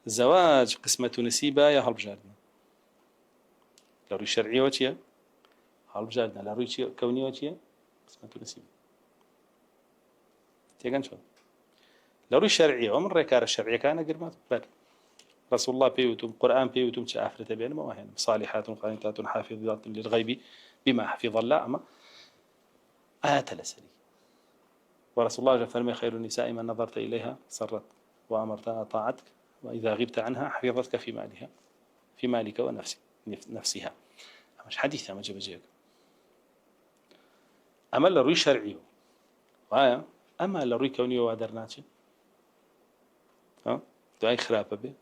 زواج قسمة نسيبة يا هەڵبژاردنە لە ڕووی شەرعیەوە چییە؟ هەڵبژاردنە لە ڕووی کەونیەوە چییە؟ قسمة نسيبة تێگەن چۆن لە ڕووی شەرعیەوە من ڕێکارە شەرعیەکانە گرمات بەر رسول الله بيوتم قرآن بيوتم شافرة بينما وهن صالحات قانتات حافظات للغيب بما حفظ الله أما آيات لسري ورسول الله فرمى خير النساء من نظرت إليها سرت وأمرتها طاعتك وإذا غبت عنها حفظتك في مالها في مالك ونفسها مش حديثة ما جاب أما لروي شرعي وآية أما لروي كوني وادرناتي دعاء خرابة به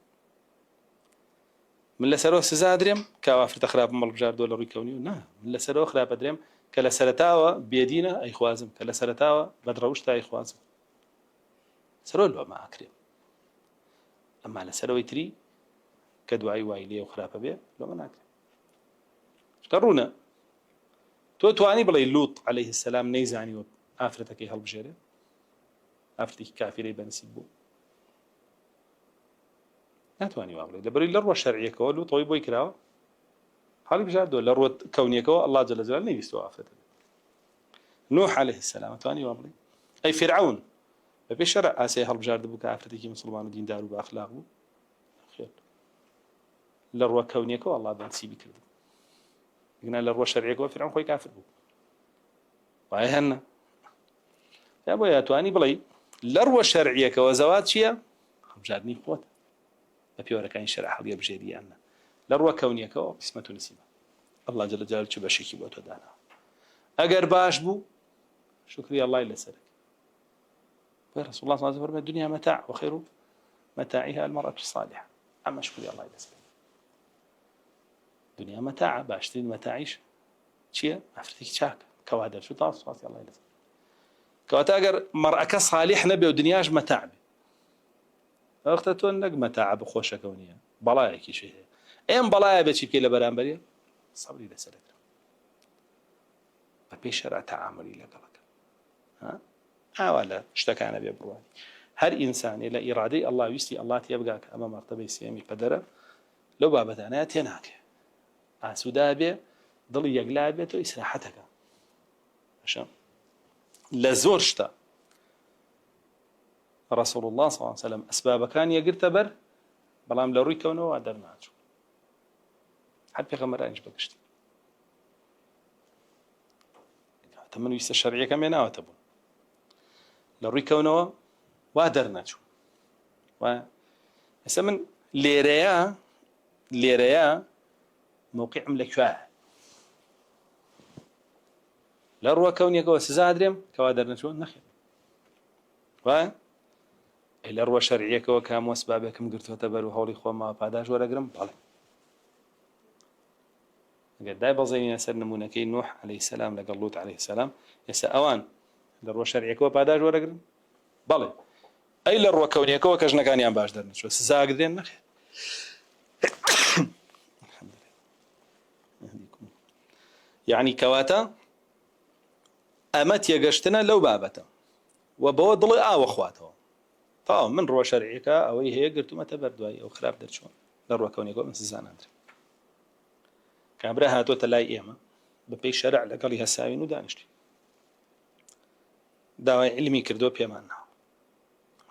من لسرو سزا دريم كوافر تخراب مال بجار ولا روي كوني نا من لسرو خراب دريم كلا سرتاوا بيدينا أي خوازم كلا سرتاوا بدروش تا أي خوازم سرو لو ما أكرم أما لسرو يتري كدعاء وايلي وخراب به لو ما ناكرم قرونا تواني بلا لوط عليه السلام نيزاني وآفرتك هالبجارة آفرتك كافري بنسيبو ناتواني وابلي لبري لروة شرعية كولو طيب ويكراو حالي بجاردو لروة كونية كو الله جل جلاله نيستو آفرته نوح عليه السلام تواني وابلي أي فرعون بشرع آسي هالبجارد بوك آفرتك مسلمان ودين دارو بأخلاقه خير لروة كونية كو الله بنسيبي كردو قلنا لروة شرعية كو فرعون خوي كافر بو وهي هنا يا بويا تواني بلي لروة شرعية كو زواج شيا هالبجاردني قوته بيورا كان شرع حلية بجيري أنا لروى كونيك وقسمة نسيبة الله جل جلاله شو بشيكي بوتو دانا أجر باش بو شكري الله إلا سرك رسول الله صلى الله عليه وسلم الدنيا متاع وخير متاعها المرأة الصالحة أما شكري الله إلا سرك دنيا متاع باشترين متاعيش شيء أفرتك شاك كوادر شو طاس الله إلا سرك كواتا أجر مرأة صالح نبي ودنياش متاع بي وقتتون نجمة تعب خوش كونية بلايا كي شيء إم بلايا بتشي كي لبرامبريا صبري لسلك ببيشرع تعاملي لقلك ولا اشتكى أنا بيبرواني هر إنسان إلى إرادة الله يستي الله تيبقاك أمام مرتبة سيامي قدره لو بابتنا تناك سودابي ضل يقلابي تو إسراحتك عشان لزورشتا رسول الله صلى الله عليه وسلم أسباب كان يقرتبر بلام لروي كونه وادرناجو حد بيغمر أنج بقشتي تمنو يستشرعي كمين آوتبون لروي كونه وادرناجو ويسمن ليريا موقع ملكواه لروي كوني كوا سزادريم كوادرناجو نخير إلى روى شرعية كوكام وأسبابكم قرتوا تبروا هولي خو ما بعداش ولا قرم بالله قد داي بزيني سر نمونكي نوح عليه السلام لقال لوط عليه السلام يسا أوان لروى شرعية كوا بعداش ولا قرم بالله أي لروى كونية كوا كجنا كان يام باش درنا شو سزاق ذين نخير الحمد لله يهديكم يعني كواتا أمت يقشتنا لو بابتا وبوضل وأخواته طبعا من روى شرعيك أو هي قلت ما تبردوا أو خراب درشون لروى كونيك ومن سزان أندري كابرها تو تلاقي إيما ببي شرع لقالها ساوين ودانشتي داوای علمی کردو پێماننا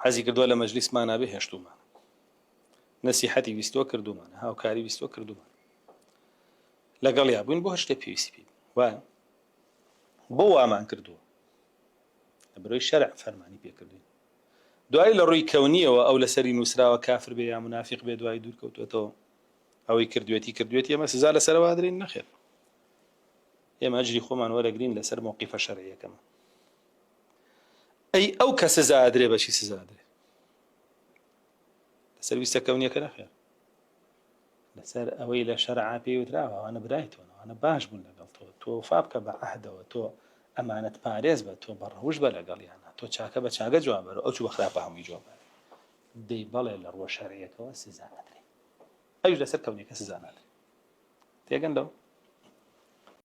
حەزی کردووە لە مەجلیسمانە بێ هێشتومان نەسیحەتی ویستۆ کردومانە هاوکاری ویستۆ کردومان لەگەڵ یا بووین بۆ هەر شتێ پێویستی پێ وایە بۆ وامان کردووە لە بەرەوەی شەرع فەرمانی پێکردوین دوای لە ڕووی کەونیەوە ئەو لەسەری نووسراوە کافر بێ یا منافق بێ دوای دوور کەوتوێتەوە ئەوەی کردوێتی ئێمە سزا لەسەرەوە ئادرین نەخێر ئێمە ئەجری خۆمان وەرەگرین لەسەر موقیفە شەرعیەکەمان ئەی ئەو کە سزا ئادرێ بەچی سزا ئادرێ لەسەر ویستە کەونیەکە نەخێر لەسەر ئەوەی لە شەرعا پێی وتراوە ئەوانە برایتەوە ئەوانە باش بوون لەگەڵ تۆ وەفا بکە بە عەهدەوە تۆ ئەمانەت پارێز بە تۆ بەڕەوش بە لەگەڵیانە تۆ چاکە بە چاکە جواب بەرە ئەو چوو بە خراپە هەمووی جواب بەرە دەی بەڵێ لە ڕۆژ شەرعیەکەوە سزا ئادرێ ئەویش لەسەر کەونیەکە سزا نادرێ تێگەن لەو